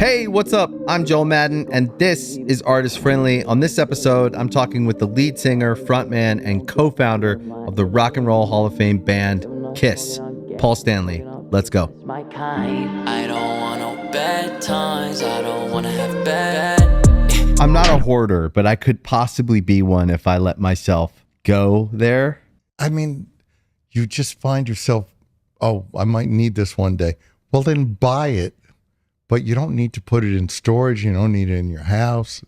Hey, what's up? I'm Joel Madden, and this is Artist Friendly. On this episode, I'm talking with the lead singer, frontman, and co-founder of the Rock and Roll Hall of Fame band, Kiss, Paul Stanley. Let's go. I don't want no bad times. I don't want to have bad. I'm not a hoarder, but I could possibly be one if I let myself go there. I mean, you just find yourself, oh, I might need this one day. Well, then buy it, but you don't need to put it in storage. You don't need it in your house.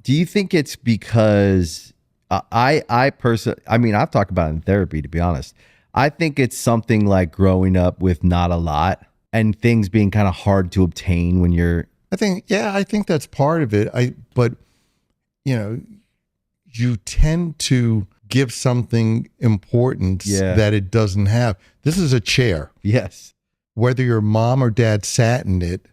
Do you think it's because I personally, I mean, I've talked about it in therapy, to be honest. I think it's something like growing up with not a lot and things being kind of hard to obtain when you're. I think that's part of it. But you know, you tend to give something importance that it doesn't have. This is a chair. Yes. Whether your mom or dad sat in it,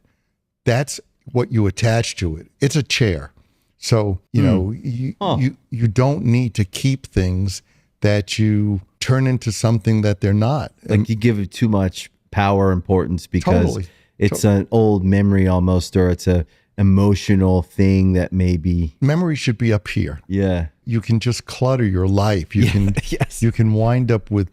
that's what you attach to it. It's a chair. So, you know, you don't need to keep things that you turn into something that they're not. Like you give it too much power, importance because it's an old memory almost, or it's a emotional thing that maybe. Memory should be up here. Yeah. You can just clutter your life. You can you can wind up with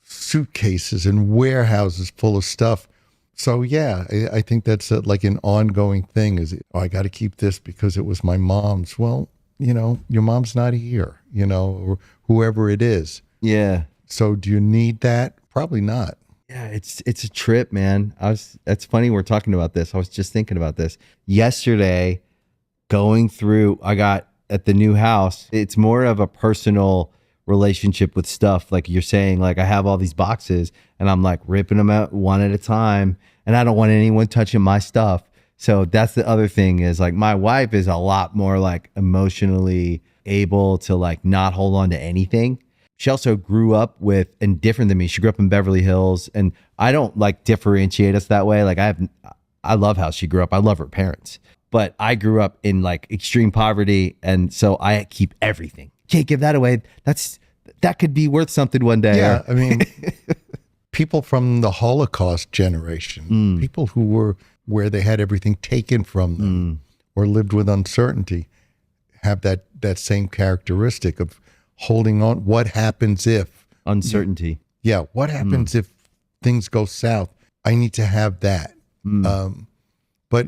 suitcases and warehouses full of stuff. So yeah, I think that's like an ongoing thing. I got to keep this because it was my mom's. Well, you know, your mom's not here, you know, or whoever it is. Yeah. So do you need that? Probably not. Yeah, it's a trip, man. That's funny we're talking about this. I was just thinking about this yesterday, going through. I got at the new house. It's more of a personal relationship with stuff. Like you're saying, like I have all these boxes and I'm like ripping them out one at a time, and I don't want anyone touching my stuff. So that's the other thing is like my wife is a lot more like emotionally able to like not hold on to anything. She also grew up with, and different than me, she grew up in Beverly Hills, and I don't like differentiate us that way. Like I love how she grew up. I love her parents, but I grew up in like extreme poverty. And so I keep everything. Can't give that away. That could be worth something one day. Yeah. I mean, people from the Holocaust generation, people who were where they had everything taken from them or lived with uncertainty, have that same characteristic of holding on. What happens if uncertainty? What happens if things go south? I need to have that. But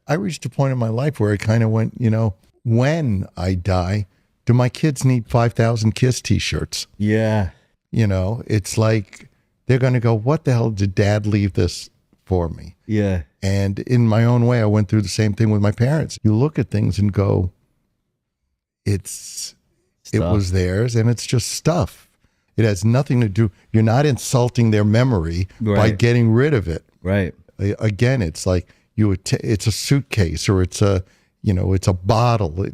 I reached a point in my life where I kind of went, you know, when I die, do my kids need 5,000 Kiss t-shirts? Yeah. You know, it's like they're going to go, what the hell did dad leave this for me? Yeah. And in my own way, I went through the same thing with my parents. You look at things and go, it was theirs, and it's just stuff. It has nothing to do. You're not insulting their memory by getting rid of it. Right. Again, it's like it's a suitcase, or it's a bottle.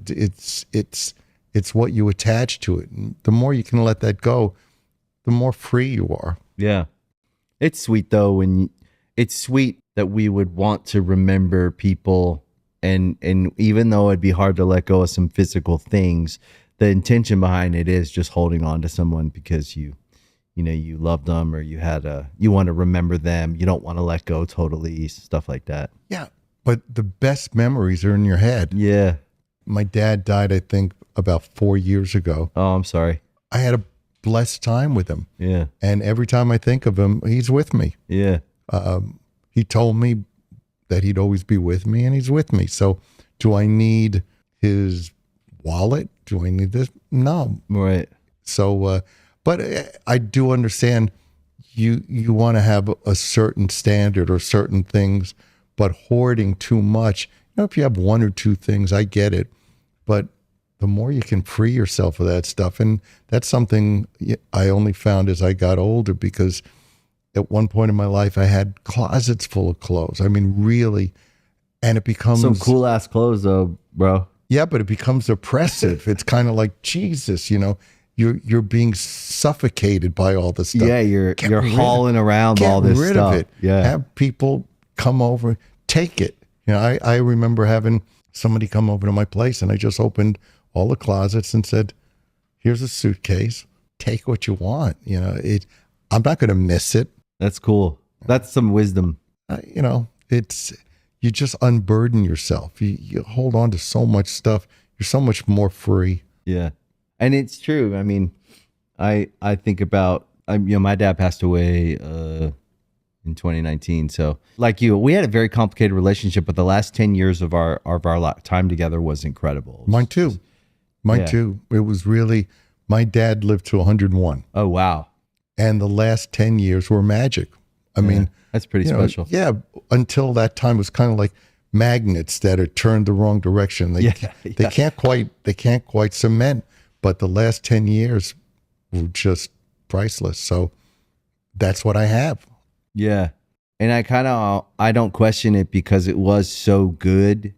It's what you attach to it. And the more you can let that go, the more free you are. Yeah. It's sweet though. It's sweet that we would want to remember people, and even though it'd be hard to let go of some physical things, the intention behind it is just holding on to someone because you love them, or you want to remember them. You don't want to let go totally, stuff like that. Yeah. But the best memories are in your head. Yeah. My dad died, I think, about 4 years ago. Oh, I'm sorry. I had a blessed time with him. Yeah. And every time I think of him, he's with me. Yeah. He told me that he'd always be with me, and he's with me. So do I need his wallet? Do I need this? No. Right. So, but I do understand you want to have a certain standard or certain things, but hoarding too much, you know, if you have one or two things, I get it. But the more you can free yourself of that stuff, and that's something I only found as I got older, because at one point in my life, I had closets full of clothes. I mean, really, and it becomes some cool ass clothes though, bro. Yeah, but it becomes oppressive. It's kind of like, Jesus, you know, you're being suffocated by all this stuff. Yeah, you're hauling around all this stuff. Get rid of it. Yeah. Have people come over, take it. You know, I remember having somebody come over to my place, and I just opened all the closets and said, here's a suitcase. Take what you want. You know, I'm not going to miss it. That's cool. That's some wisdom. You know, it's you just unburden yourself. You hold on to so much stuff. You're so much more free. Yeah. And it's true. I mean, I think about, my dad passed away in 2019. So like you, we had a very complicated relationship, but the last 10 years of our time together was incredible. Mine too. Mine too. It was really, my dad lived to 101. Oh, wow. And the last 10 years were magic. I mean, that's pretty special. Yeah. Until that time, it was kind of like magnets that are turned the wrong direction. They can't quite cement, but the last 10 years were just priceless. So that's what I have. Yeah. And I don't question it because it was so good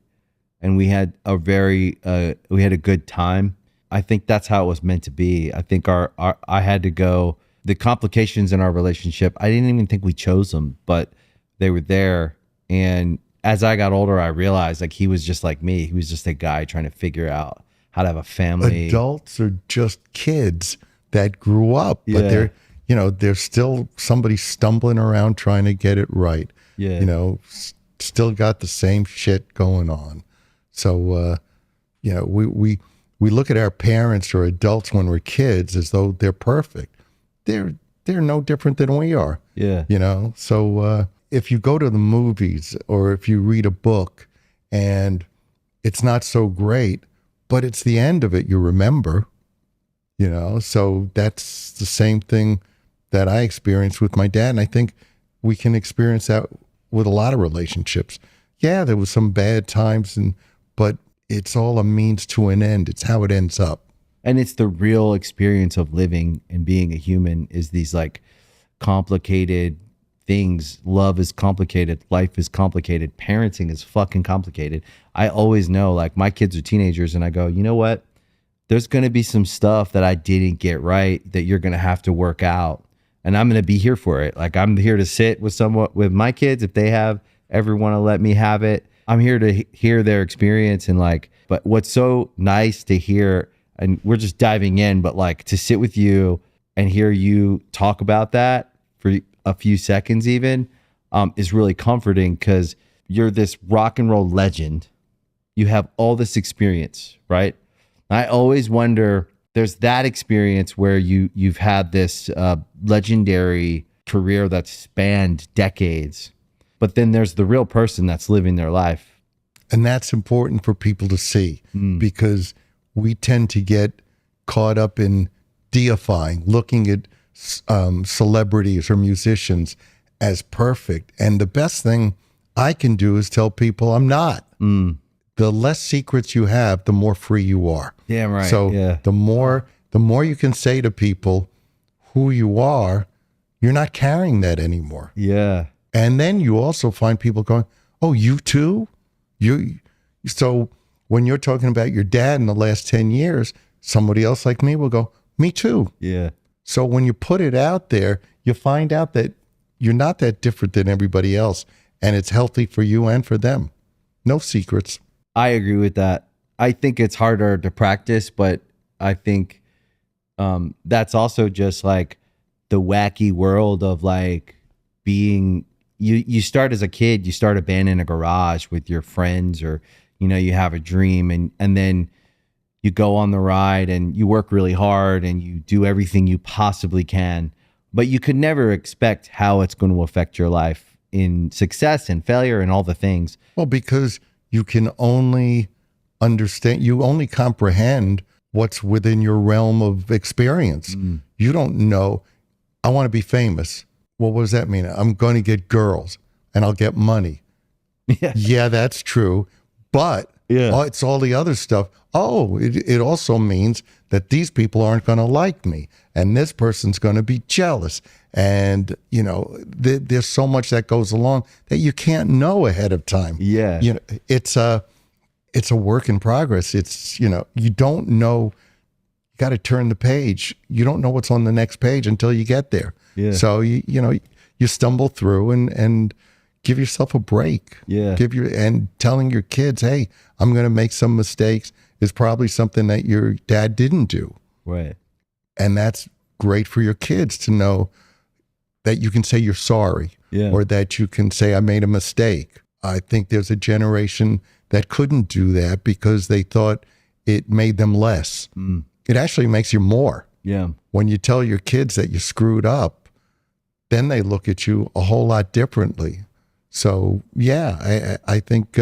and we had a good time. I think that's how it was meant to be. I think I had to go, the complications in our relationship, I didn't even think we chose them, but they were there. And as I got older, I realized like he was just like me. He was just a guy trying to figure out how to have a family. Adults are just kids that grew up, but they're still somebody stumbling around trying to get it right. Yeah. Still got the same shit going on. So, we look at our parents or adults when we're kids as though they're perfect. They're no different than we are. Yeah. So if you go to the movies or if you read a book and it's not so great, but it's the end of it you remember, so that's the same thing that I experienced with my dad. And I think we can experience that with a lot of relationships. Yeah, there was some bad times, but it's all a means to an end. It's how it ends up. And it's the real experience of living and being a human is these like complicated things. Love is complicated. Life is complicated. Parenting is fucking complicated. I always know, like, my kids are teenagers and I go, you know what? There's going to be some stuff that I didn't get right that you're going to have to work out. And I'm going to be here for it. Like, I'm here to sit with my kids. If they ever want to let me have it, I'm here to hear their experience. And like, but what's so nice to hear, and we're just diving in, but like to sit with you and hear you talk about that for a few seconds even is really comforting because you're this rock and roll legend. You have all this experience, right? I always wonder, there's that experience where you've had this legendary career that's spanned decades, but then there's the real person that's living their life. And that's important for people to see because we tend to get caught up in deifying, looking at celebrities or musicians as perfect. And the best thing I can do is tell people I'm not. The less secrets you have, the more free you are. Yeah, right. So the more you can say to people who you are, you're not carrying that anymore. Yeah. And then you also find people going, "Oh, you too?" So when you're talking about your dad in the last 10 years, somebody else like me will go, "Me too." Yeah. So when you put it out there, you find out that you're not that different than everybody else, and it's healthy for you and for them. No secrets. I agree with that. I think it's harder to practice, but I think that's also just like the wacky world of like being, you start as a kid, you start a band in a garage with your friends, or, you have a dream, and then you go on the ride and you work really hard and you do everything you possibly can, but you could never expect how it's going to affect your life in success and failure and all the things. Well, because you can only understand, you only comprehend what's within your realm of experience. You don't know, I want to be famous. Well, what does that mean? I'm going to get girls and I'll get money. Yeah, that's true. But it's all the other stuff. Oh, it also means that these people aren't going to like me and this person's going to be jealous. And, there's so much that goes along that you can't know ahead of time. Yeah. It's a work in progress. It's, you don't know, you got to turn the page. You don't know what's on the next page until you get there. Yeah. So, you stumble through and give yourself a break. Yeah. And telling your kids, hey, I'm going to make some mistakes is probably something that your dad didn't do. Right. And that's great for your kids to know that you can say you're sorry, or that you can say, I made a mistake. I think there's a generation that couldn't do that because they thought it made them less. It actually makes you more. Yeah. When you tell your kids that you screwed up, then they look at you a whole lot differently. So, yeah, I think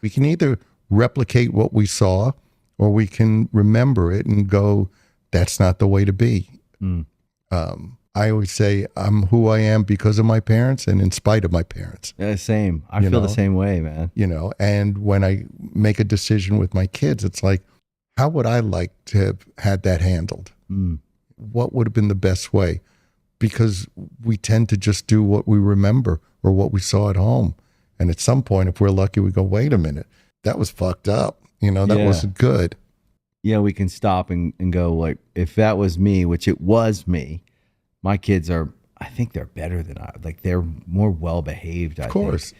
we can either replicate what we saw or we can remember it and go, that's not the way to be. I always say I'm who I am because of my parents and in spite of my parents. Yeah, same. I feel the same way, man. You know, and when I make a decision with my kids, it's like, how would I like to have had that handled? What would have been the best way? Because we tend to just do what we remember or what we saw at home. And at some point, if we're lucky, we go, wait a minute, that was fucked up. You know, that wasn't good. Yeah, we can stop and go, like, if that was me, which it was me, my kids I think they're better than I. Like, they're more well-behaved, I think. Of course.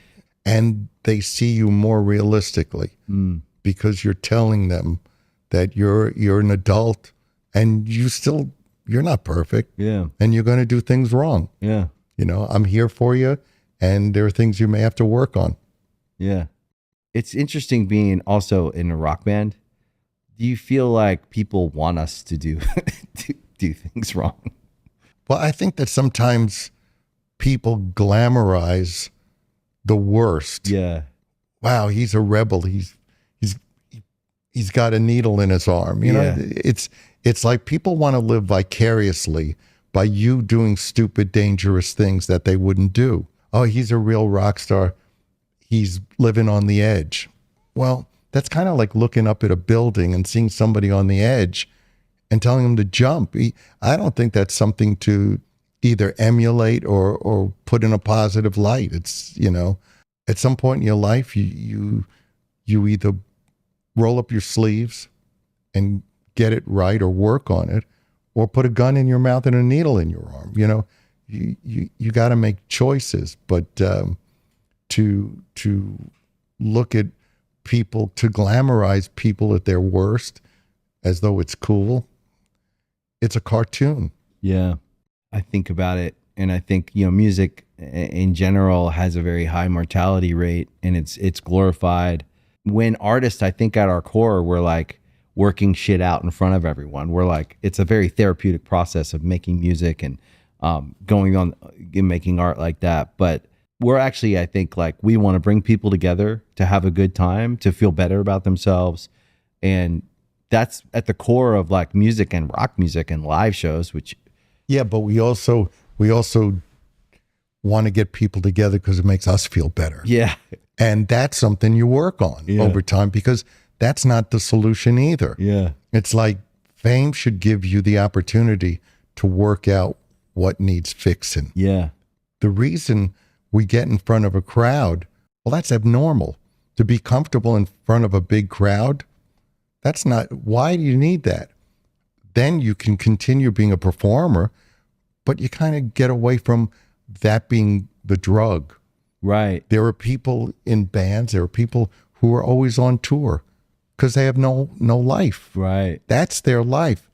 And they see you more realistically because you're telling them that you're an adult and you're not perfect. Yeah. And you're going to do things wrong. Yeah. You know, I'm here for you, and there are things you may have to work on. Yeah. It's interesting being also in a rock band. Do you feel like people want us to do do things wrong? Well, I think that sometimes people glamorize the worst. Yeah. Wow, he's a rebel. He's got a needle in his arm. You know, it's like people want to live vicariously by you doing stupid, dangerous things that they wouldn't do. Oh, he's a real rock star. He's living on the edge. Well, that's kind of like looking up at a building and seeing somebody on the edge and telling them to jump. I don't think that's something to either emulate or put in a positive light. It's, you know, at some point in your life, you either roll up your sleeves and get it right or work on it, or put a gun in your mouth and a needle in your arm. You know, you got to make choices. But to look at people, to glamorize people at their worst as though it's cool, it's a cartoon. Yeah. I think about it, and I think, you know, music in general has a very high mortality rate, and it's glorified. When artists, I think at our core, we're like working shit out in front of everyone. We're like, it's a very therapeutic process of making music and going on and making art like that. But we're actually, I think, like, we want to bring people together to have a good time, to feel better about themselves. And that's at the core of like music and rock music and live shows, which. Yeah, but we also want to get people together because it makes us feel better. Yeah. And that's something you work on over time, because that's not the solution either. Yeah. It's like fame should give you the opportunity to work out what needs fixing. Yeah. The reason we get in front of a crowd, well, that's abnormal. To be comfortable in front of a big crowd, that's not, why do you need that? Then you can continue being a performer, but you kind of get away from that being the drug. Right. There are people in bands, there are people who are always on tour because they have no life. Right. That's their life.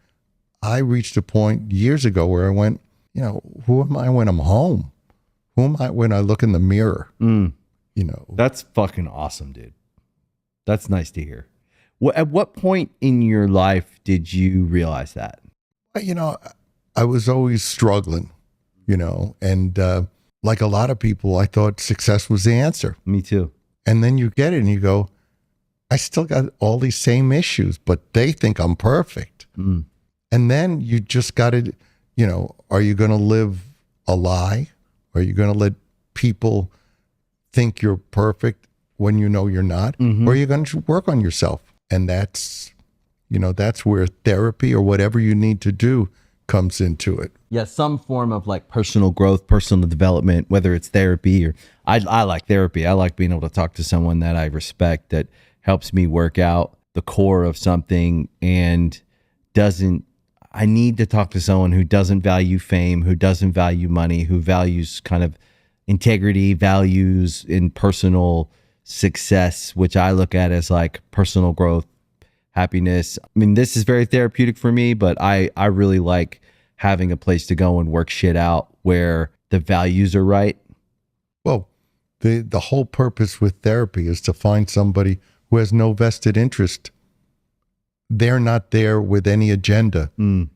I reached a point years ago where I went, you know, who am I when I'm home? Who am I when I look in the mirror? You know. That's fucking awesome, dude. That's nice to hear. At what point in your life did you realize that? You know, I was always struggling, you know, and like a lot of people, I thought success was the answer. Me too. And then you get it and you go, I still got all these same issues, but they think I'm perfect. And then you just got to, you know, are you going to live a lie? Are you going to let people think you're perfect when you know you're not? Or are you going to work on yourself? And that's, you know, that's where therapy or whatever you need to do comes into it. Yeah, some form of like personal growth, personal development, whether it's therapy or I like therapy. I like being able to talk to someone that I respect, that helps me work out the core of something and I need to talk to someone who doesn't value fame, who doesn't value money, who values kind of integrity, values in personal success, which I look at as like personal growth, happiness. I mean, this is very therapeutic for me, but I really like having a place to go and work shit out where the values are right. Well, The whole purpose with therapy is to find somebody who has no vested interest. They're not there with any agenda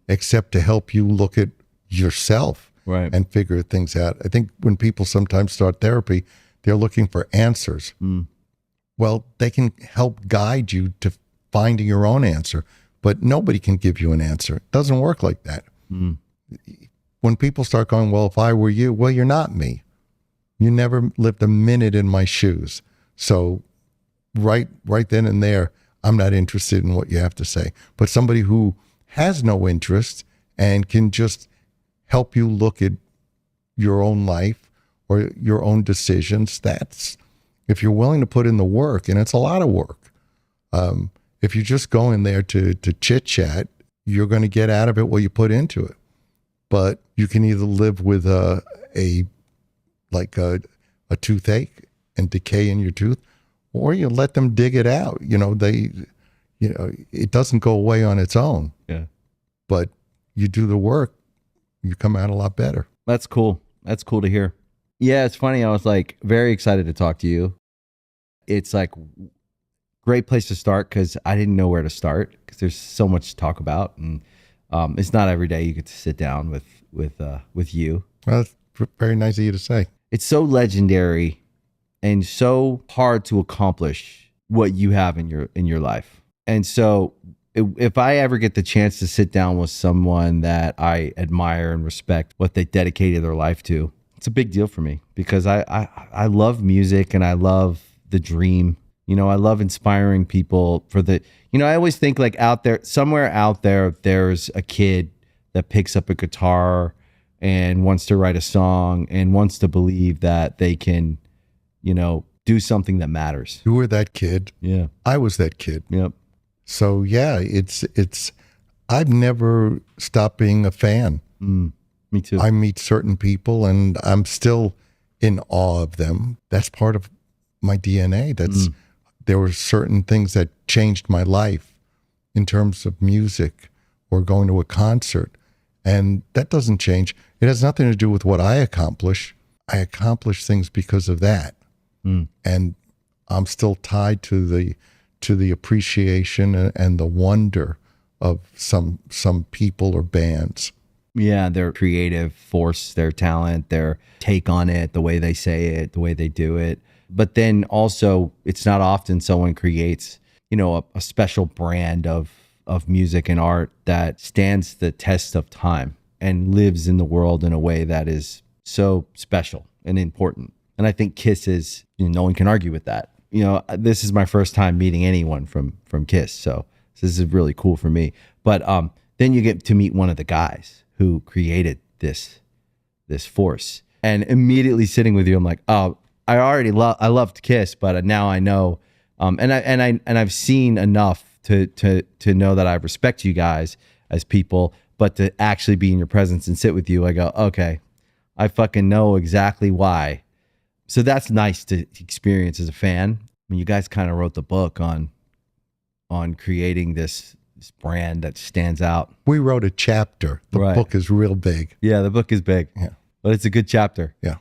except to help you look at yourself Right. and figure things out. I think when people sometimes start therapy, they're looking for answers. Well, they can help guide you to finding your own answer, but nobody can give you an answer. It doesn't work like that. When people start going, well, if I were you, well, you're not me. You never lived a minute in my shoes. So right then and there, I'm not interested in what you have to say. But somebody who has no interest and can just help you look at your own life or your own decisions, that's, if you're willing to put in the work, and it's a lot of work. If you just go in there to chit chat, you're going to get out of it what you put into it. But you can either live with a toothache and decay in your tooth, or you let them dig it out. It doesn't go away on its own. Yeah. But you do the work, you come out a lot better. That's cool. That's cool to hear. Yeah, it's funny. I was like very excited to talk to you. It's like great place to start because I didn't know where to start because there's so much to talk about, and it's not every day you get to sit down with you. Well, that's very nice of you to say. It's so legendary and so hard to accomplish what you have in your life. And so if I ever get the chance to sit down with someone that I admire and respect what they dedicated their life to, it's a big deal for me because I love music and I love the dream. I love inspiring people for the, I always think like somewhere out there, there's a kid that picks up a guitar and wants to write a song and wants to believe that they can, do something that matters. You were that kid. Yeah. I was that kid. Yep. So yeah, I've never stopped being a fan. Me too. I meet certain people and I'm still in awe of them. That's part of my DNA. There were certain things that changed my life in terms of music or going to a concert. And that doesn't change. It has nothing to do with what I accomplish. I accomplish things because of that. And I'm still tied to the appreciation and the wonder of some people or bands. Yeah, their creative force, their talent, their take on it, the way they say it, the way they do it. But then also, it's not often someone creates, a special brand of music and art that stands the test of time and lives in the world in a way that is so special and important. And I think Kiss is, no one can argue with that. This is my first time meeting anyone from Kiss, so this is really cool for me. But then you get to meet one of the guys who created this force, and immediately sitting with you, I'm like, oh, I loved Kiss, but now I know, and I've seen enough to know that I respect you guys as people, but to actually be in your presence and sit with you, I go, okay, I fucking know exactly why. So that's nice to experience as a fan. I mean, you guys kind of wrote the book on creating this brand that stands out. We wrote a chapter. The book is real big. Yeah, the book is big. Yeah. But it's a good chapter. Yeah.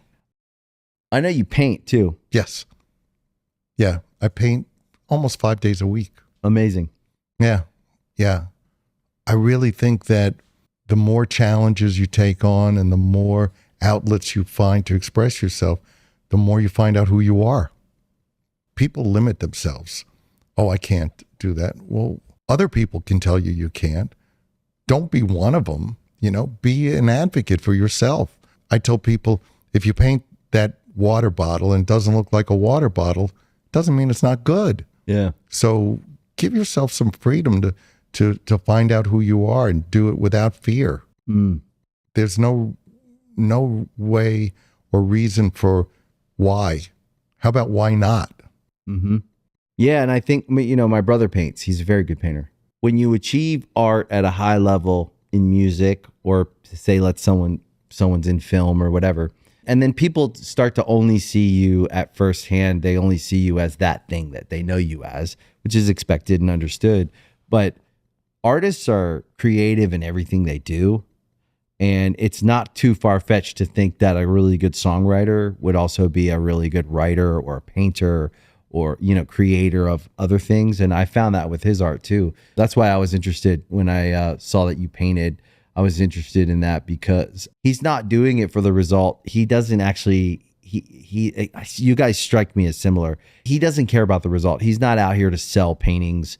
I know you paint too. Yes. Yeah. I paint almost 5 days a week. Amazing. Yeah. Yeah. I really think that the more challenges you take on and the more outlets you find to express yourself, the more you find out who you are. People limit themselves. Oh, I can't do that. Well, other people can tell you can't. Don't be one of them. Be an advocate for yourself. I tell people, if you paint that water bottle and it doesn't look like a water bottle, doesn't mean it's not good. Yeah. So give yourself some freedom to find out who you are and do it without fear. There's no way or reason for why. How about why not? Mm-hmm. Yeah, and I think, my brother paints. He's a very good painter. When you achieve art at a high level in music, or say someone's in film or whatever, and then people start to only see you at first hand, they only see you as that thing that they know you as, which is expected and understood. But artists are creative in everything they do, And it's not too far-fetched to think that a really good songwriter would also be a really good writer or a painter or, creator of other things. And I found that with his art too. That's why I was interested when I saw that you painted. I was interested in that because he's not doing it for the result. He doesn't actually, you guys strike me as similar. He doesn't care about the result. He's not out here to sell paintings.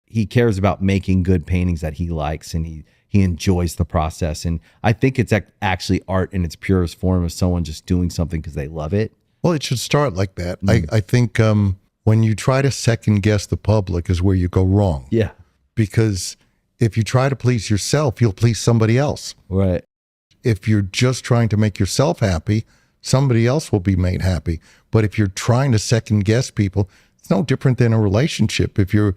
He cares about making good paintings that he likes, and he enjoys the process. And I think it's actually art in its purest form of someone just doing something because they love it. Well, it should start like that. I think when you try to second guess the public is where you go wrong. Yeah. Because if you try to please yourself, you'll please somebody else. Right. If you're just trying to make yourself happy, somebody else will be made happy. But if you're trying to second guess people, it's no different than a relationship. If you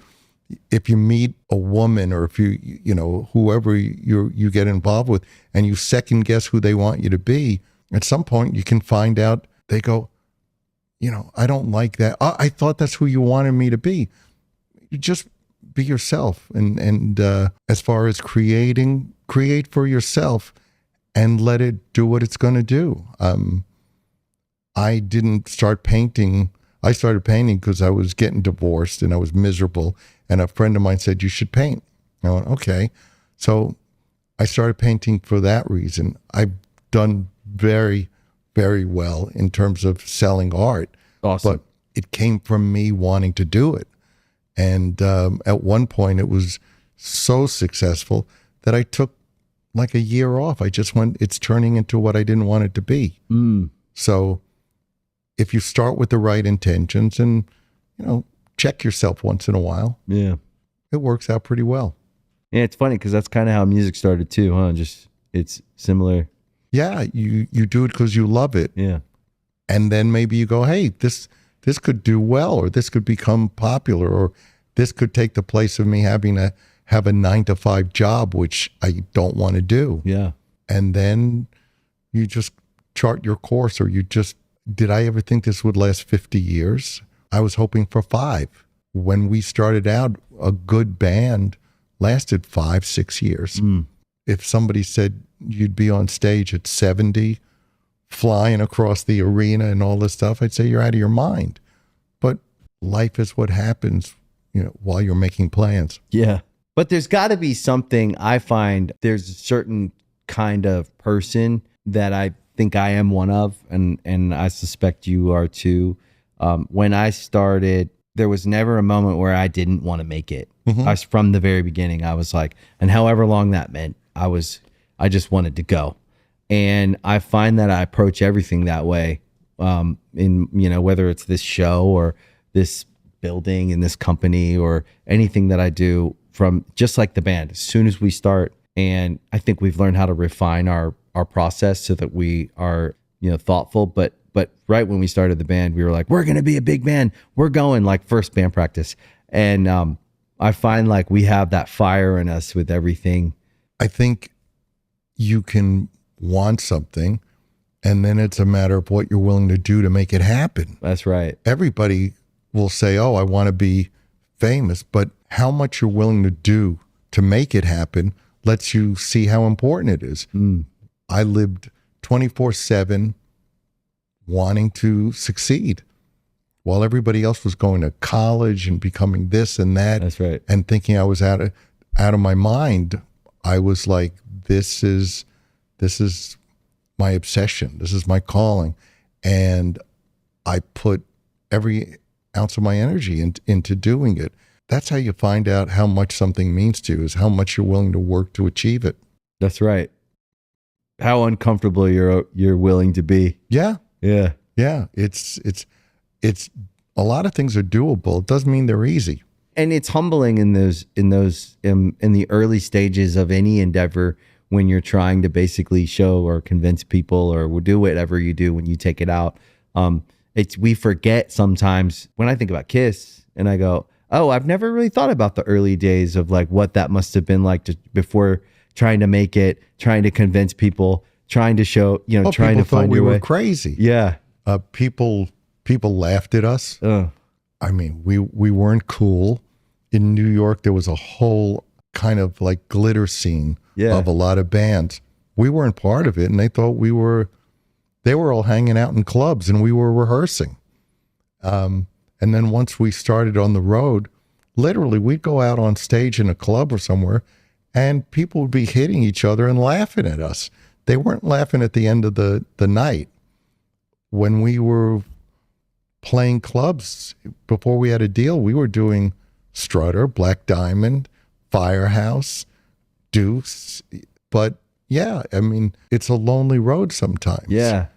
meet a woman, or if whoever you get involved with, and you second guess who they want you to be, at some point you can find out they go, I don't like that. I thought that's who you wanted me to be. You just be yourself. And as far as create for yourself and let it do what it's going to do. I didn't start painting. I started painting because I was getting divorced and I was miserable. And a friend of mine said, you should paint. I went, okay. So I started painting for that reason. I've done very, very well in terms of selling art. Awesome. But it came from me wanting to do it. And at one point it was so successful that I took like a year off. I just went, it's turning into what I didn't want it to be. So if you start with the right intentions and, check yourself once in a while. Yeah. It works out pretty well. Yeah, it's funny because that's kind of how music started too, huh? Just, it's similar. Yeah, you do it because you love it. Yeah. And then maybe you go, hey, this could do well, or this could become popular, or this could take the place of me having to have a 9-to-5 job, which I don't want to do. Yeah. And then you just chart your course, or did I ever think this would last 50 years? I was hoping for 5. When we started out, a good band lasted 5-6 years. If somebody said you'd be on stage at 70, flying across the arena and all this stuff, I'd say you're out of your mind. But life is what happens, while you're making plans. Yeah. But there's got to be something. I find there's a certain kind of person that I think I am one of, and I suspect you are too. When I started, there was never a moment where I didn't want to make it. I was, from the very beginning, I was like, and however long that meant, I just wanted to go. And I find that I approach everything that way. Whether it's this show or this building in this company or anything that I do, from just like the band, as soon as we start. And I think we've learned how to refine our process so that we are, thoughtful. But right when we started the band, we were like, we're going to be a big band. We're going, like, first band practice. And I find like we have that fire in us with everything. I think you can want something, and then it's a matter of what you're willing to do to make it happen. That's right. Everybody will say, oh, I want to be famous, but how much you're willing to do to make it happen lets you see how important it is. I lived 24/7 wanting to succeed while everybody else was going to college and becoming this and that. That's right. And thinking I was out of my mind. I was like, this is my obsession. This is my calling. And I put every ounce of my energy into doing it. That's how you find out how much something means to you, is how much you're willing to work to achieve it. That's right. How uncomfortable you're willing to be. Yeah. Yeah. Yeah. It's a lot of things are doable. It doesn't mean they're easy. And it's humbling in the early stages of any endeavor, when you're trying to basically show or convince people or do whatever you do when you take it out. We forget sometimes. When I think about Kiss and I go, oh, I've never really thought about the early days of like what that must have been like before trying to make it, trying to convince people, trying to show, trying to find your way. We were crazy. Yeah. People laughed at us. I mean, we weren't cool. In New York, there was a whole kind of like glitter scene of a lot of bands. we weren't part of it, and they thought they were all hanging out in clubs and we were rehearsing. And then once we started on the road, literally we'd go out on stage in a club or somewhere and people would be hitting each other and laughing at us. They weren't laughing at the end of the night. When we were playing clubs, before we had a deal, we were doing Strutter, Black Diamond, Firehouse, Deuce. But yeah, I mean, it's a lonely road sometimes. Yeah.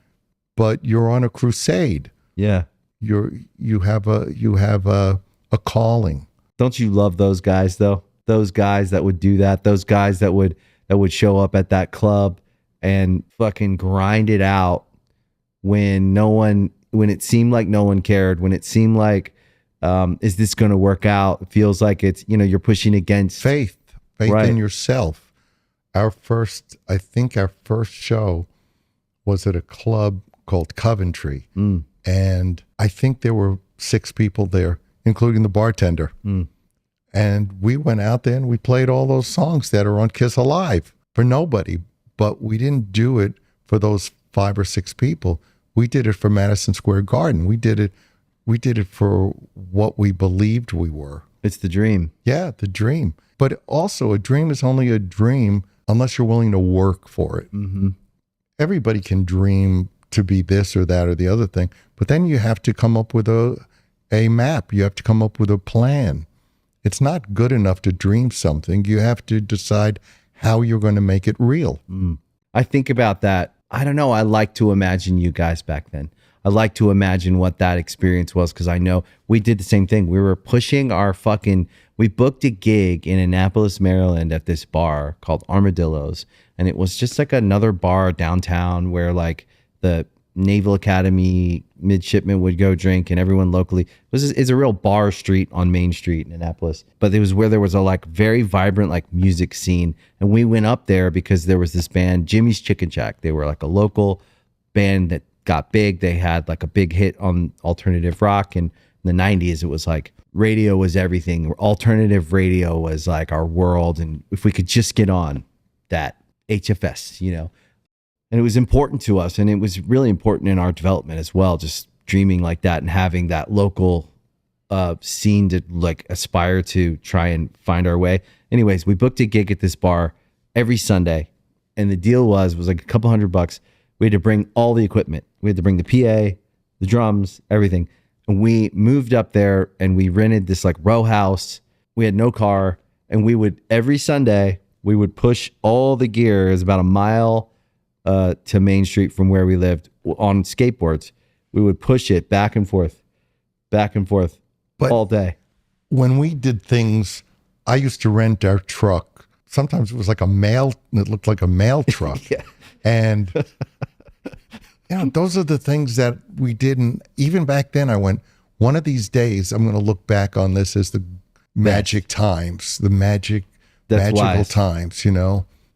But you're on a crusade. Yeah. You have a calling. Don't you love those guys though? Those guys that would do that. Those guys that would show up at that club and fucking grind it out when it seemed like no one cared, when it seemed like, is this going to work out? It feels like it's, you're pushing against faith right. in yourself. I think our first show was at a club called Coventry. And I think there were 6 people there, including the bartender. And we went out there and we played all those songs that are on Kiss Alive for nobody. But we didn't do it for those 5 or 6 people. We did it for Madison Square Garden. We did it for what we believed we were. It's the dream. Yeah, the dream. But also a dream is only a dream unless you're willing to work for it. Mm-hmm. Everybody can dream to be this or that or the other thing, but then you have to come up with a map. You have to come up with a plan. It's not good enough to dream something. You have to decide how you're going to make it real. I think about that. I don't know. I like to imagine you guys back then. I like to imagine what that experience was, because I know we did the same thing. We were pushing we booked a gig in Annapolis, Maryland at this bar called Armadillos. And it was just like another bar downtown where like the Naval Academy midshipmen would go drink, and everyone locally it's a real bar street on Main Street in Annapolis. But it was where there was a like very vibrant like music scene. And we went up there because there was this band, Jimmy's Chicken Shack. They were like a local band that got big. They had like a big hit on alternative rock. And in the 90s, it was like radio was everything. Alternative radio was like our world. And if we could just get on that HFS, and it was important to us, and it was really important in our development as well, just dreaming like that and having that local scene to like aspire to try and find our way. Anyways, we booked a gig at this bar every Sunday, and the deal was like $200. We had to bring all the equipment. We had to bring the PA, the drums, everything. And we moved up there and we rented this like row house. We had no car, and we would every Sunday we would push all the gear. It was about a mile to Main Street from where we lived on skateboards. We would push it back and forth But all day. When we did things, I used to rent our truck. Sometimes it was like it looked like a mail truck. Yeah. And those are the things that we didn't, even back then I went, one of these days I'm going to look back on this as the magic times, the magical wise. times,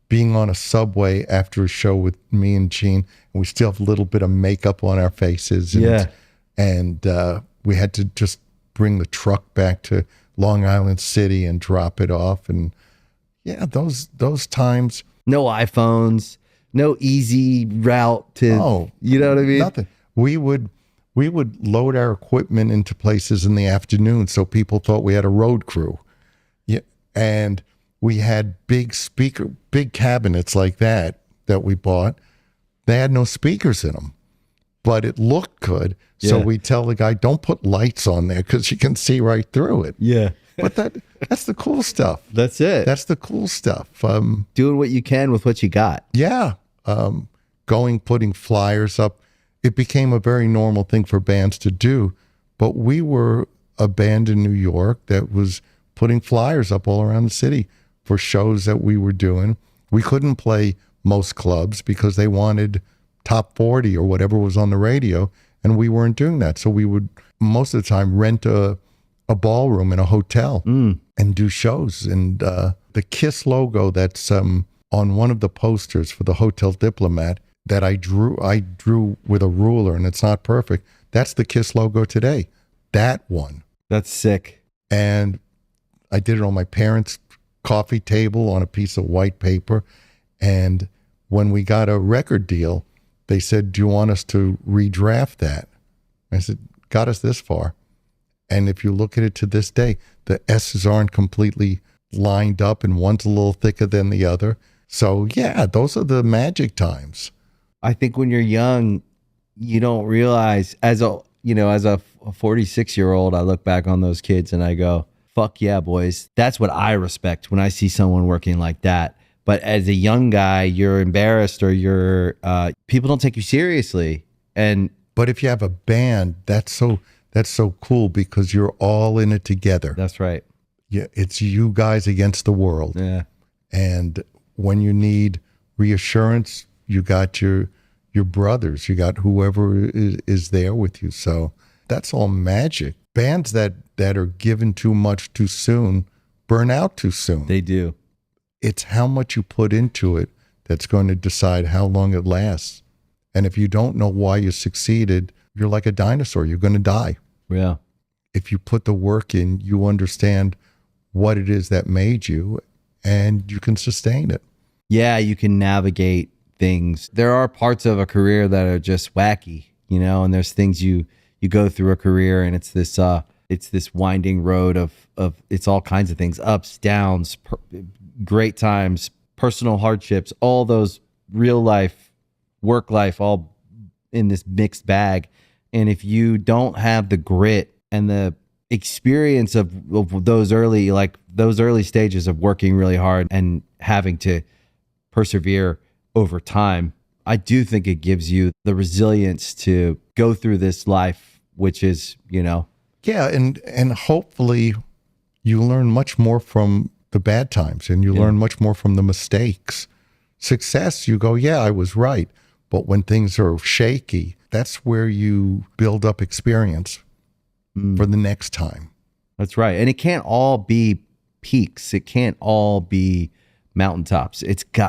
being on a subway after a show with me and Gene, and we still have a little bit of makeup on our faces. And we had to just bring the truck back to Long Island City and drop it off. And yeah, those times. No iPhones, no easy route to, you know what I mean? Nothing. We would load our equipment into places in the afternoon so people thought we had a road crew. Yeah, and we had big cabinets like that we bought. They had no speakers in them, but it looked good. So we tell the guy, don't put lights on there because you can see right through it. Yeah. But that's the cool stuff. That's it. That's the cool stuff. Doing what you can with what you got. Yeah. Putting flyers up. It became a very normal thing for bands to do. But we were a band in New York that was putting flyers up all around the city for shows that we were doing. We couldn't play most clubs because they wanted top 40 or whatever was on the radio, and we weren't doing that. So we would most of the time rent a ballroom in a hotel and do shows. And the KISS logo that's on one of the posters for the Hotel Diplomat that I drew with a ruler, and it's not perfect. That's the KISS logo today. That one. That's sick. And I did it on my parents' coffee table on a piece of white paper. And when we got a record deal, they said, do you want us to redraft that? I said, got us this far. And if you look at it to this day, the S's aren't completely lined up and one's a little thicker than the other. So yeah, those are the magic times. I think when you're young, you don't realize as a 46-year-old, I look back on those kids and I go, fuck yeah, boys. That's what I respect when I see someone working like that. But as a young guy, you're embarrassed or people don't take you seriously. But if you have a band, that's so cool because you're all in it together. That's right. Yeah, it's you guys against the world. Yeah. And when you need reassurance, you got your brothers, you got whoever is there with you. So that's all magic. Bands that are given too much too soon burn out too soon. They do. It's how much you put into it that's going to decide how long it lasts. And if you don't know why you succeeded, you're like a dinosaur. You're going to die. Yeah. If you put the work in, you understand what it is that made you and you can sustain it. Yeah, you can navigate things. There are parts of a career that are just wacky, and there's things you go through a career and it's this winding road of it's all kinds of things, ups, downs, great times, personal hardships, all those real life, work life, all in this mixed bag. And if you don't have the grit and the experience of those early stages of working really hard and having to persevere over time, I do think it gives you the resilience to go through this life, which is, Yeah, and hopefully you learn much more from the bad times and you learn much more from the mistakes. Success, you go, yeah, I was right. But when things are shaky, that's where you build up experience for the next time. That's right. And it can't all be peaks. It can't all be mountaintops.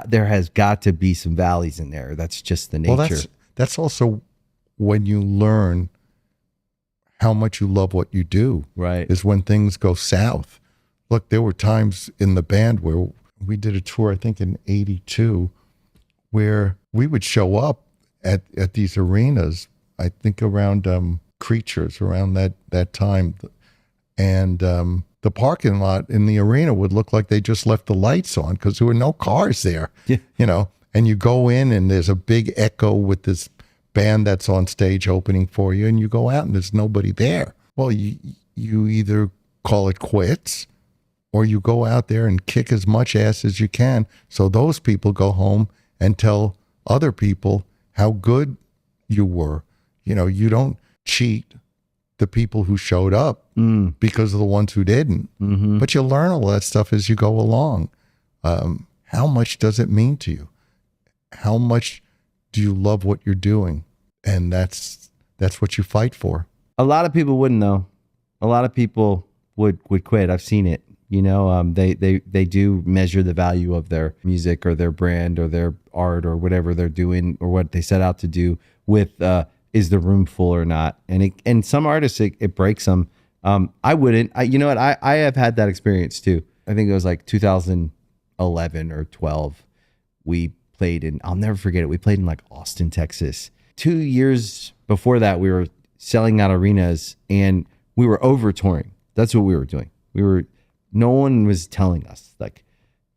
There has got to be some valleys in there. That's just the nature. Well, that's also when you learn how much you love what you do. Right. Is when things go south. Look, there were times in the band where we did a tour, I think in 82, where we would show up at these arenas, I think around Creatures, around that time. And the parking lot in the arena would look like they just left the lights on because there were no cars there. Yeah. And you go in and there's a big echo with this band that's on stage opening for you, and you go out and there's nobody there. Well, you either call it quits or you go out there and kick as much ass as you can so those people go home and tell other people how good you were. You don't cheat the people who showed up because of the ones who didn't. Mm-hmm. But you learn all that stuff as you go along. How much does it mean to you? How much do you love what you're doing? And that's what you fight for. A lot of people wouldn't know. A lot of people would quit. I've seen it. They do measure the value of their music or their brand or their art or whatever they're doing or what they set out to do with is the room full or not. And some artists it breaks them. I wouldn't. I have had that experience too. I think it was like 2011 or 12. We played in, I'll never forget it. We played in like Austin, Texas. 2 years before that, we were selling out arenas and we were over touring. That's what we were doing. No one was telling us, like,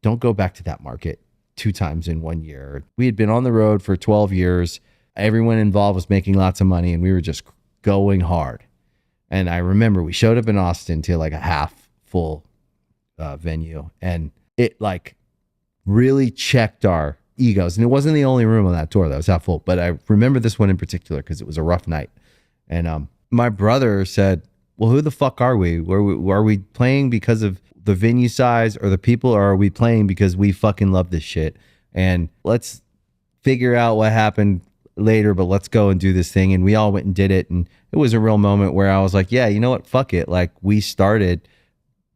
don't go back to that market 2 times in 1 year. We had been on the road for 12 years. Everyone involved was making lots of money and we were just going hard. And I remember we showed up in Austin to like a half full venue and it like really checked our egos. And it wasn't the only room on that tour that was half full, but I remember this one in particular because it was a rough night. And my brother said, well, who the fuck are we? Are we playing because of the venue size or the people, or are we playing because we fucking love this shit? And let's figure out what happened later, but let's go and do this thing. And we all went and did it. And it was a real moment where I was like, yeah, you know what? Fuck it. Like we started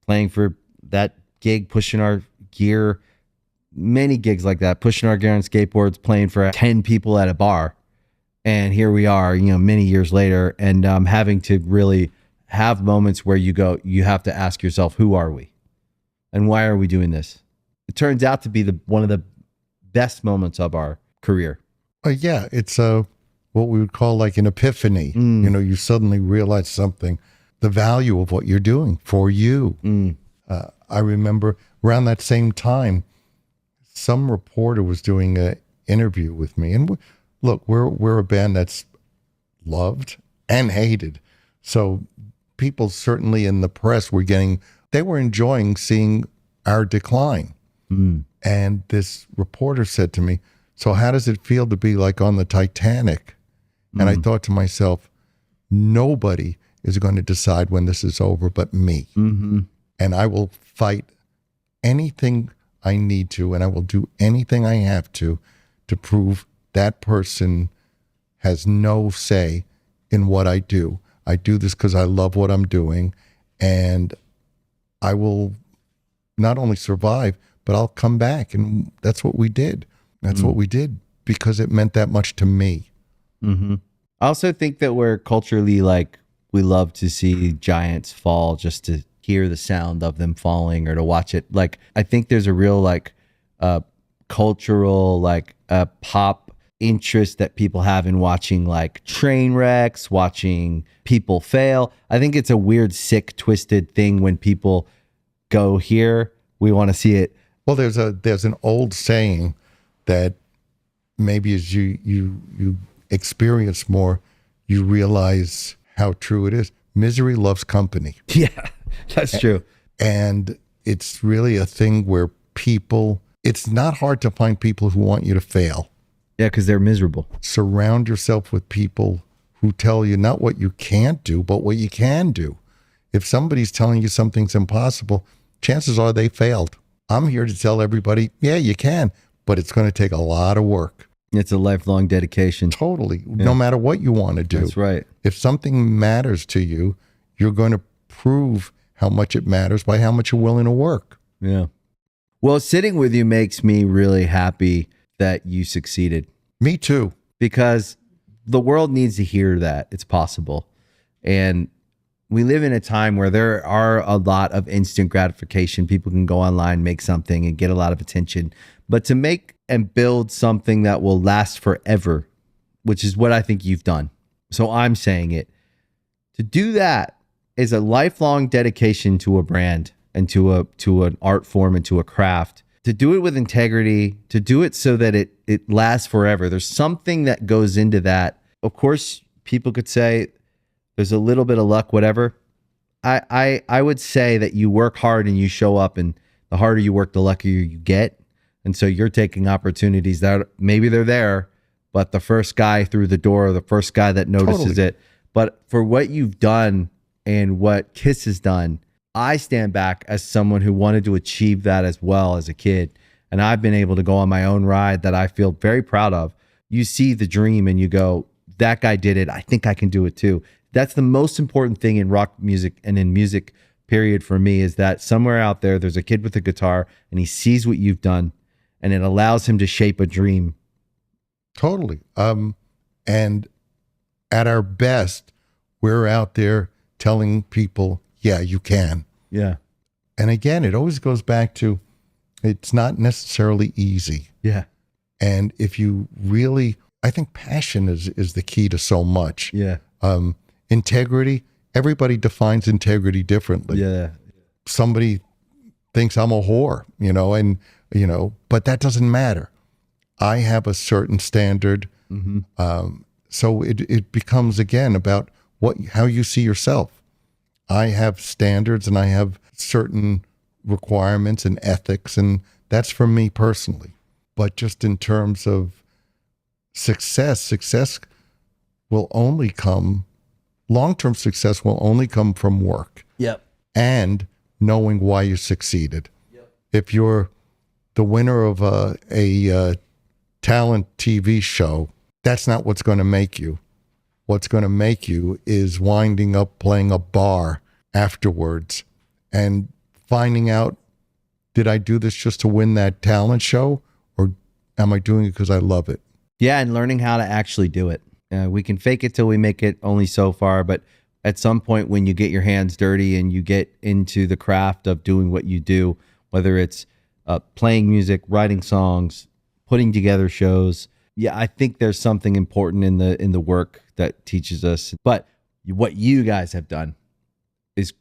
playing for that gig, pushing our gear, many gigs like that, pushing our gear on skateboards, playing for 10 people at a bar. And here we are, many years later, and having to really have moments where you have to ask yourself, who are we? And why are we doing this? It turns out to be one of the best moments of our career. Yeah, it's what we would call like an epiphany. You suddenly realize something, the value of what you're doing for you. I remember around that same time, some reporter was doing an interview with me, and look, we're a band that's loved and hated, so people certainly in the press they were enjoying seeing our decline. And this reporter said to me, "So how does it feel to be like on the Titanic?" And I thought to myself, nobody is going to decide when this is over but me. And I will fight anything I need to, and I will do anything I have to prove that person has no say in what I do. I do this because I love what I'm doing, and I will not only survive, but I'll come back. And that's what we did. That's what we did because it meant that much to me. I also think that we're culturally like, we love to see giants fall just to hear the sound of them falling or to watch it. Like, I think there's a real like cultural, like pop interest that people have in watching like train wrecks, watching people fail. I think it's a weird, sick, twisted thing when people go here, we want to see it. Well, there's an old saying that maybe as you experience more, you realize how true it is. Misery loves company. Yeah, that's true. And it's really a thing where it's not hard to find people who want you to fail. Yeah, because they're miserable. Surround yourself with people who tell you not what you can't do, but what you can do. If somebody's telling you something's impossible, chances are they failed. I'm here to tell everybody, yeah, you can, but it's going to take a lot of work. It's a lifelong dedication. Totally. Yeah. No matter what you want to do. That's right. If something matters to you, you're going to prove how much it matters by how much you're willing to work. Yeah. Well, sitting with you makes me really happy that you succeeded. Me too. Because the world needs to hear that it's possible. And we live in a time where there are a lot of instant gratification. People can go online, make something and get a lot of attention. But to make and build something that will last forever, which is what I think you've done. So I'm saying it. To do that is a lifelong dedication to a brand and to an art form and to a craft. To do it with integrity, to do it so that it lasts forever. There's something that goes into that. Of course, people could say there's a little bit of luck, whatever. I would say that you work hard and you show up, and the harder you work, the luckier you get. And so you're taking opportunities that maybe they're there, but the first guy through the door, the first guy that notices it. But for what you've done and what Kiss has done, I stand back as someone who wanted to achieve that as well as a kid. And I've been able to go on my own ride that I feel very proud of. You see the dream and you go, that guy did it. I think I can do it too. That's the most important thing in rock music and in music, period, for me, is that somewhere out there, there's a kid with a guitar and he sees what you've done and it allows him to shape a dream. Totally. And at our best, we're out there telling people, yeah, you can. Yeah. And again, it always goes back to, it's not necessarily easy. Yeah. And if you really, I think passion is the key to so much. Yeah. Integrity, everybody defines integrity differently. Yeah. Somebody thinks I'm a whore, but that doesn't matter. I have a certain standard. So it becomes, again, about how you see yourself. I have standards and I have certain requirements and ethics, and that's for me personally. But just in terms of success will only come, long-term success will only come from work. Yep. And knowing why you succeeded. Yep. If you're the winner of a talent TV show, that's not what's going to make you. What's going to make you is winding up playing a bar afterwards and finding out, did I do this just to win that talent show, or am I doing it because I love it? Yeah, and learning how to actually do it. We can fake it till we make it only so far, but at some point when you get your hands dirty and you get into the craft of doing what you do, whether it's playing music, writing songs, putting together shows, Yeah, I think there's something important in the work that teaches us. But what you guys have done is,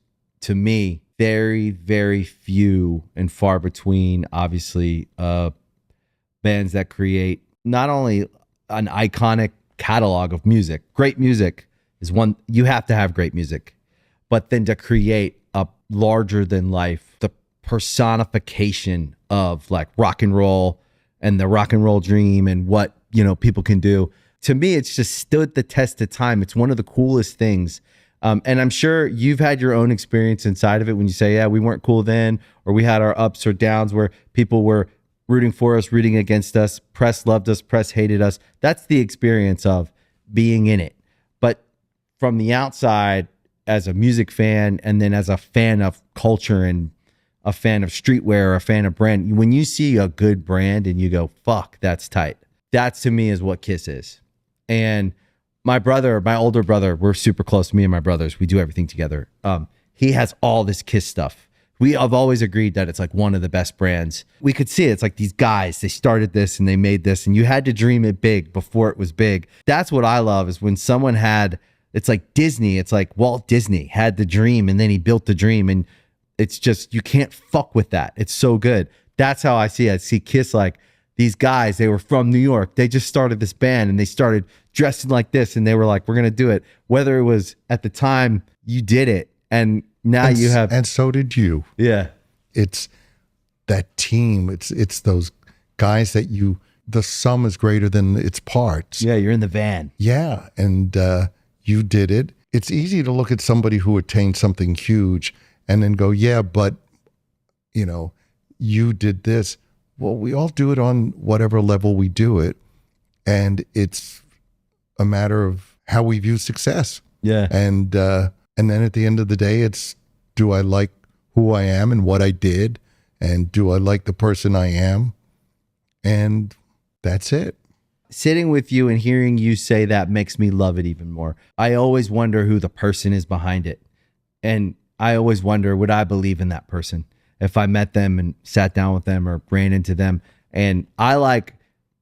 to me, very, very few and far between, obviously, bands that create not only an iconic catalog of music. Great music is one, you have to have great music, but then to create a larger than life, the personification of like rock and roll and the rock and roll dream and what, people can do. To me, it's just stood the test of time. It's one of the coolest things. And I'm sure you've had your own experience inside of it when you say, yeah, we weren't cool then, or we had our ups or downs where people were rooting for us, rooting against us, press loved us, press hated us. That's the experience of being in it. But from the outside, as a music fan, and then as a fan of culture and a fan of streetwear, or a fan of brand, when you see a good brand and you go, fuck, that's tight. That to me is what Kiss is. And my older brother, we're super close, me and my brothers. We do everything together. He has all this Kiss stuff. We have always agreed that it's like one of the best brands. We could see it. It's like these guys, they started this and they made this, and you had to dream it big before it was big. That's what I love, is when someone it's like Disney. It's like Walt Disney had the dream and then he built the dream, and it's just, you can't fuck with that. It's so good. That's how I see it. I see Kiss like these guys, they were from New York. They just started this band and they started dressing like this, and they were like, we're going to do it. Whether it was at the time you did it, and now you have. And so did you. Yeah. It's that team. It's those guys that the sum is greater than its parts. Yeah, you're in the van. Yeah. And you did it. It's easy to look at somebody who attained something huge and then go, yeah, but, you did this. Well, we all do it on whatever level we do it. And it's a matter of how we view success. Yeah. And then at the end of the day, it's, do I like who I am and what I did? And do I like the person I am? And that's it. Sitting with you and hearing you say that makes me love it even more. I always wonder who the person is behind it. And I always wonder, would I believe in that person if I met them and sat down with them or ran into them? And I like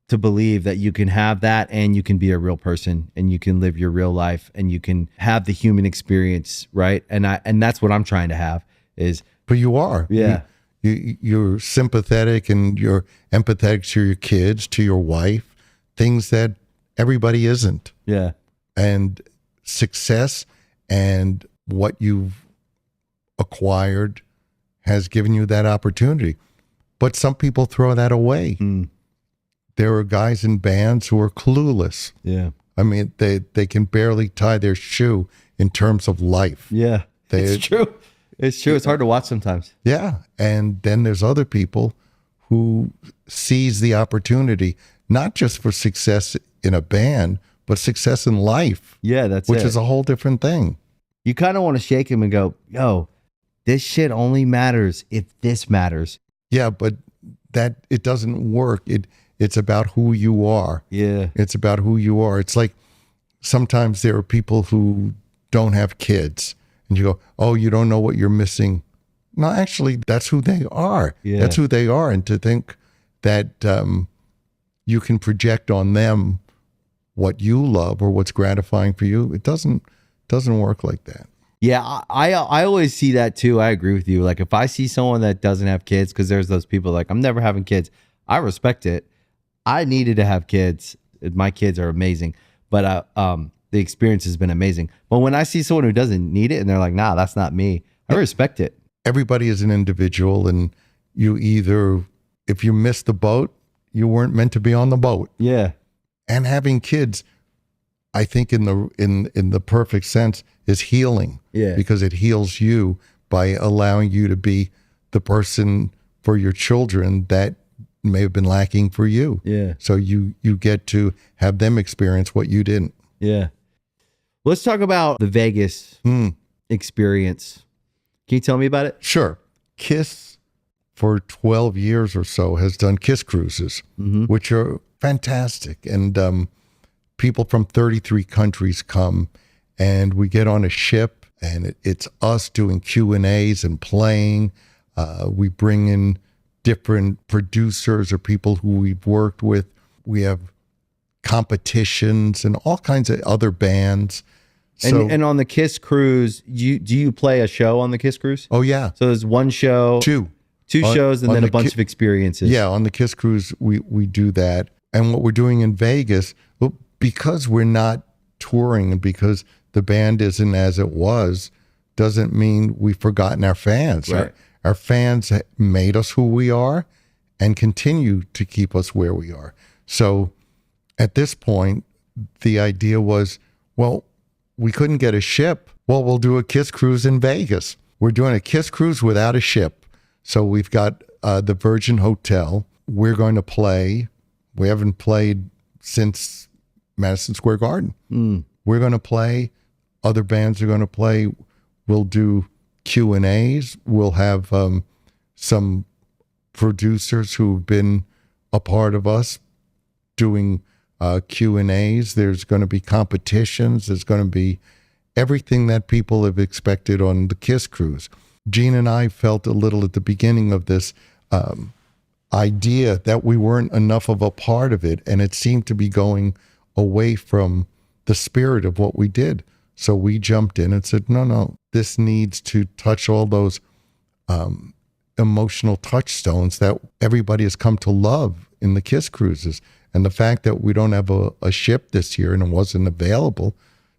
to believe that you can have that, and you can be a real person, and you can live your real life, and you can have the human experience, right? And that's what I'm trying to have is. But you are. Yeah. You're sympathetic, and you're empathetic to your kids, to your wife, things that everybody isn't. Yeah. And success and what you've acquired has given you that opportunity. But some people throw that away. Mm. There are guys in bands who are clueless. Yeah. I mean, they can barely tie their shoe in terms of life. Yeah. It's true. It's true. It's hard to watch sometimes. Yeah. And then there's other people who seize the opportunity, not just for success in a band, but success in life. Yeah, that's which it. is a whole different thing. You kind of want to shake him and go, yo, this shit only matters if this matters. Yeah, but that it doesn't work. It's about who you are. Yeah. It's about who you are. It's like sometimes there are people who don't have kids, and you go, oh, you don't know what you're missing. No, actually, that's who they are. Yeah. That's who they are. And to think that you can project on them what you love or what's gratifying for you, it doesn't work like that. Yeah, I always see that too. I agree with you. Like if I see someone that doesn't have kids, because there's those people like, I'm never having kids. I respect it. I needed to have kids. My kids are amazing, but the experience has been amazing. But when I see someone who doesn't need it and they're like, nah, that's not me, I respect it. Everybody is an individual, and you either, if you missed the boat, you weren't meant to be on the boat. Yeah. And having kids, I think in the perfect sense, is healing. Yeah. Because it heals you by allowing you to be the person for your children that may have been lacking for you. Yeah. So you get to have them experience what you didn't. Yeah. Let's talk about the Vegas experience. Can you tell me about it? Sure. Kiss for 12 years or so has done Kiss cruises, which are fantastic. And people from 33 countries come, and we get on a ship, and it's us doing Q&As and playing. We bring in different producers or people who we've worked with. We have competitions and all kinds of other bands. So, And on the Kiss cruise, do you play a show on the Kiss cruise? oh yeah, So there's one show, two shows, and on then a the bunch of experiences. Yeah, on the Kiss cruise, we do that. And what we're doing in Vegas, well, because we're not touring and because the band isn't as it was, doesn't mean we've forgotten our fans. Right. Our fans made us who we are and continue to keep us where we are. So at this point, the idea was, well, we couldn't get a ship. Well, we'll do a Kiss cruise in Vegas. We're doing a Kiss cruise without a ship. So we've got the Virgin Hotel. We're going to play. We haven't played since Madison Square Garden. We're going to play. Other bands are going to play. We'll do Q&As. We'll have some producers who've been a part of us doing Q&As. There's going to be competitions. There's going to be everything that people have expected on the Kiss cruise. Gene and I felt a little at the beginning of this idea that we weren't enough of a part of it, and it seemed to be going away from the spirit of what we did. So we jumped in and said, no, this needs to touch all those emotional touchstones that everybody has come to love in the Kiss cruises. And the fact that we don't have a ship this year and it wasn't available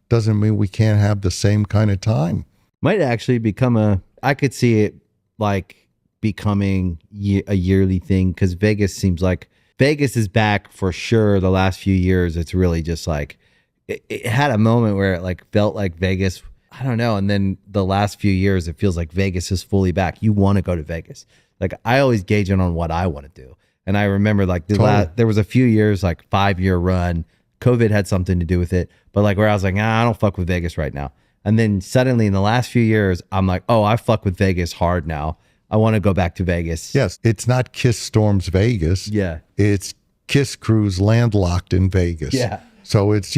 doesn't mean we can't have the same kind of time. Might actually become I could see it like becoming a yearly thing, because Vegas is back for sure. The last few years, it's really just like, it had a moment where it like felt like Vegas, I don't know. And then the last few years, it feels like Vegas is fully back. You want to go to Vegas. Like, I always gauge it on what I want to do. And I remember like there was a few years, like 5-year run. COVID had something to do with it. But like where I was like, I don't fuck with Vegas right now. And then suddenly in the last few years, I'm like, oh, I fuck with Vegas hard now. I want to go back to Vegas. Yes, it's not Kiss Storms Vegas. Yeah. It's Kiss Cruise Landlocked in Vegas. Yeah. So it's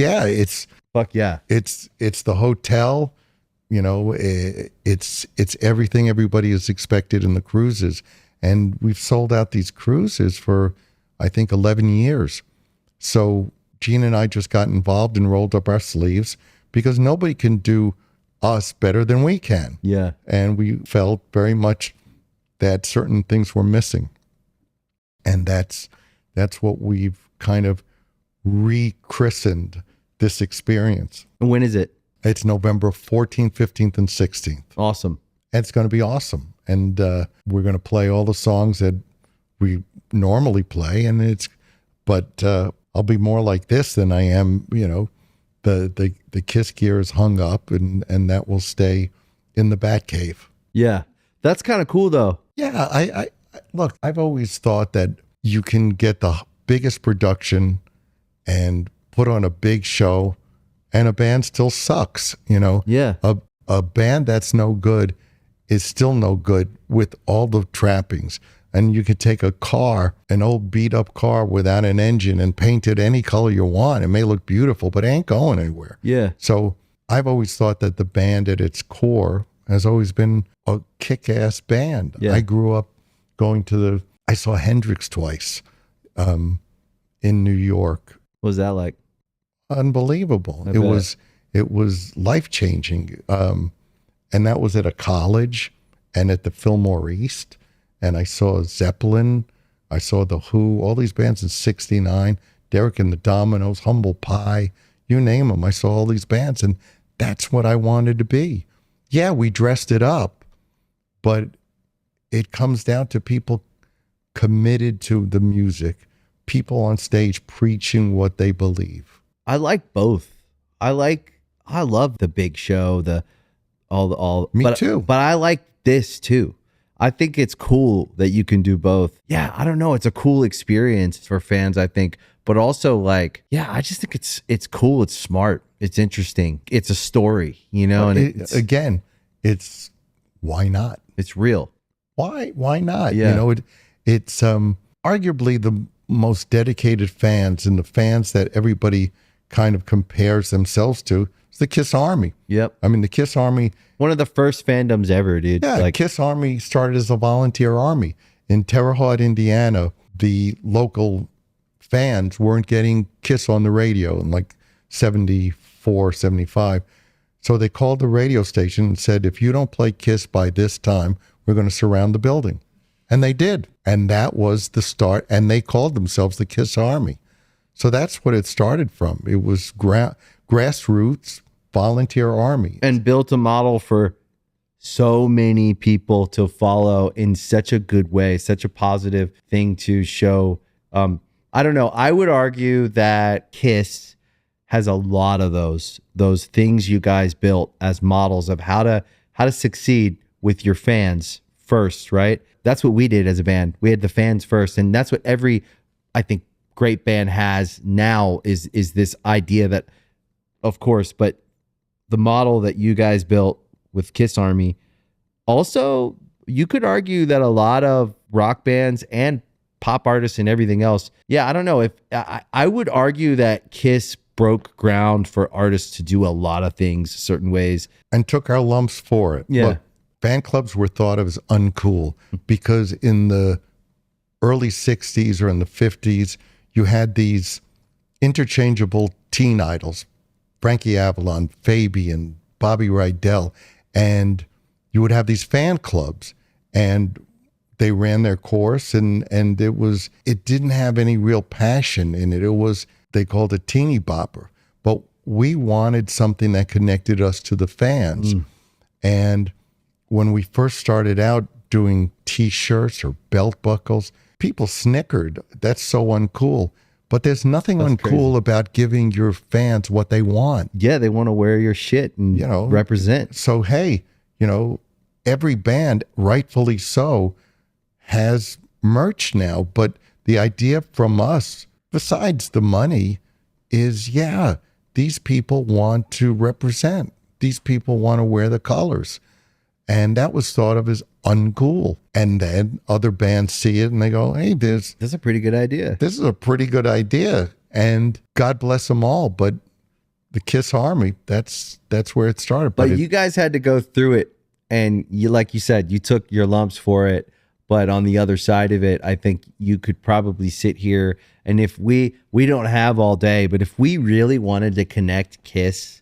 fuck yeah. It's the hotel, it's everything everybody is expected in the cruises. And we've sold out these cruises for, I think, 11 years. So Gene and I just got involved and rolled up our sleeves because nobody can do us better than we can. Yeah. And we felt very much that certain things were missing. And that's what we've kind of rechristened this experience. And when is it? It's November 14th, 15th, and 16th. Awesome. And it's going to be awesome. And we're going to play all the songs that we normally play. But I'll be more like this than I am, the Kiss gear is hung up and that will stay in the Batcave. Yeah. That's kind of cool though. Yeah. I look, I've always thought that you can get the biggest production and put on a big show and a band still sucks, Yeah. A band that's no good is still no good with all the trappings. And you could take a car, an old beat up car without an engine, and paint it any color you want. It may look beautiful, but it ain't going anywhere. Yeah. So I've always thought that the band at its core has always been a kick-ass band. Yeah. I grew up going I saw Hendrix twice in New York. What was that like? Unbelievable. I It bet. was life-changing. And that was at a college and at the Fillmore East. And I saw Zeppelin. I saw The Who, all these bands in 69, Derek and the Dominoes, Humble Pie, you name them. I saw all these bands, and that's what I wanted to be. Yeah, we dressed it up, but it comes down to people committed to the music, people on stage preaching what they believe. I like both. I love the big show, Me too. But I like this too. I think it's cool that you can do both. Yeah, I don't know. It's a cool experience for fans, I think. But also like, yeah, I just think it's cool. It's smart. It's interesting. It's a story, and it's why not? it's real. Why not? Yeah. It's arguably the most dedicated fans and the fans that everybody kind of compares themselves to. It's the Kiss Army. Yep. I mean, the Kiss Army. One of the first fandoms ever, dude. Yeah, Like, Kiss Army started as a volunteer army in Terre Haute, Indiana. The local fans weren't getting Kiss on the radio in like 74, 75. So they called the radio station and said, if you don't play Kiss by this time, we're going to surround the building. And they did. And that was the start. And they called themselves the Kiss Army. So that's what it started from. It was grassroots volunteer army. And built a model for so many people to follow in such a good way, such a positive thing to show. I don't know. I would argue that Kiss has a lot of those things you guys built as models of how to succeed with your fans first, right? That's what we did as a band. We had the fans first, and that's what every, I think, great band has now is this idea that, of course, but the model that you guys built with Kiss Army, also, you could argue that a lot of rock bands and pop artists and everything else. Yeah, I don't know if I would argue that Kiss broke ground for artists to do a lot of things certain ways and took our lumps for it. Yeah. Look, fan clubs were thought of as uncool because in the early 60s or in the 50s, you had these interchangeable teen idols, Frankie Avalon, Fabian, Bobby Rydell, and you would have these fan clubs, and they ran their course, and it didn't have any real passion in it. It was, they called it teeny bopper, but we wanted something that connected us to the fans. And when we first started out doing t-shirts or belt buckles, people snickered. That's so uncool. But there's nothing uncool about giving your fans what they want. Yeah, they want to wear your shit and represent. So, hey, every band, rightfully so, has merch now. But the idea from us, besides the money, is, these people want to represent. These people want to wear the colors. And that was thought of as uncool. And then other bands see it and they go, hey, that's a pretty good idea. This is a pretty good idea. And God bless them all. But the Kiss Army, that's where it started. But you guys had to go through it. And you, like you said, you took your lumps for it. But on the other side of it, I think you could probably sit here. And if we don't have all day, but if we really wanted to connect Kiss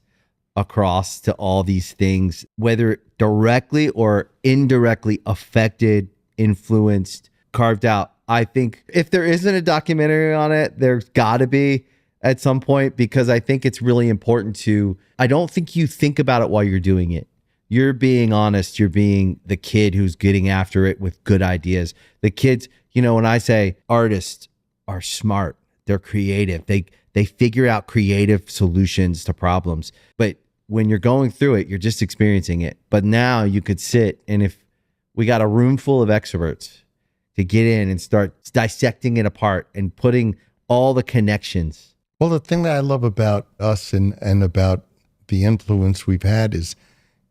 across to all these things, whether directly or indirectly affected, influenced, carved out, I think if there isn't a documentary on it, there's got to be at some point, because I think it's really important to, I don't think you think about it while you're doing it. You're being honest. You're being the kid who's getting after it with good ideas. The kids, when I say artists are smart, they're creative. They figure out creative solutions to problems. But when you're going through it, you're just experiencing it. But now you could sit, and if we got a room full of experts to get in and start dissecting it apart and putting all the connections. Well, the thing that I love about us and about the influence we've had is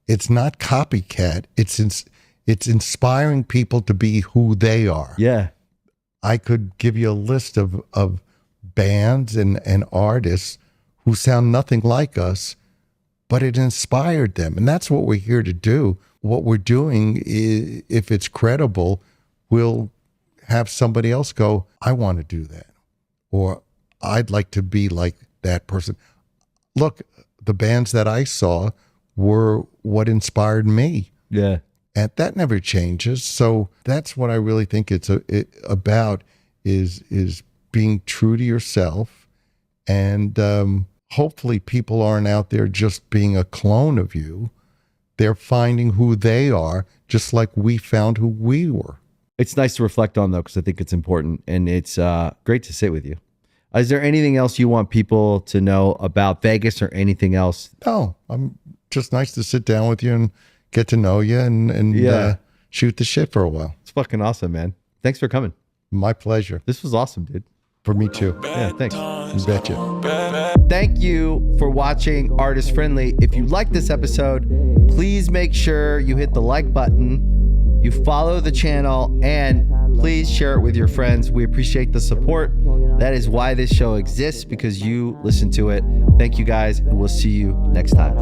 it's not copycat. It's inspiring people to be who they are. Yeah. I could give you a list of bands and artists who sound nothing like us, but it inspired them. And that's what we're here to do. What we're doing is, if it's credible, we'll have somebody else go, I want to do that. Or I'd like to be like that person. Look, the bands that I saw were what inspired me. Yeah. And that never changes. So that's what I really think it's about is being true to yourself. And hopefully people aren't out there just being a clone of you. They're finding who they are, just like we found who we were. It's nice to reflect on, though, because I think it's important. And it's great to sit with you. Is there anything else you want people to know about Vegas or anything else? No, I'm just nice to sit down with you and get to know you and shoot the shit for a while. It's fucking awesome, man. Thanks for coming. My pleasure. This was awesome, dude. For me too. Yeah, thanks. You betcha. Thank you for watching Artist Friendly. If you like this episode, please make sure you hit the like button, you follow the channel, and please share it with your friends. We appreciate the support. That is why this show exists, because you listen to it. Thank you guys, and we'll see you next time.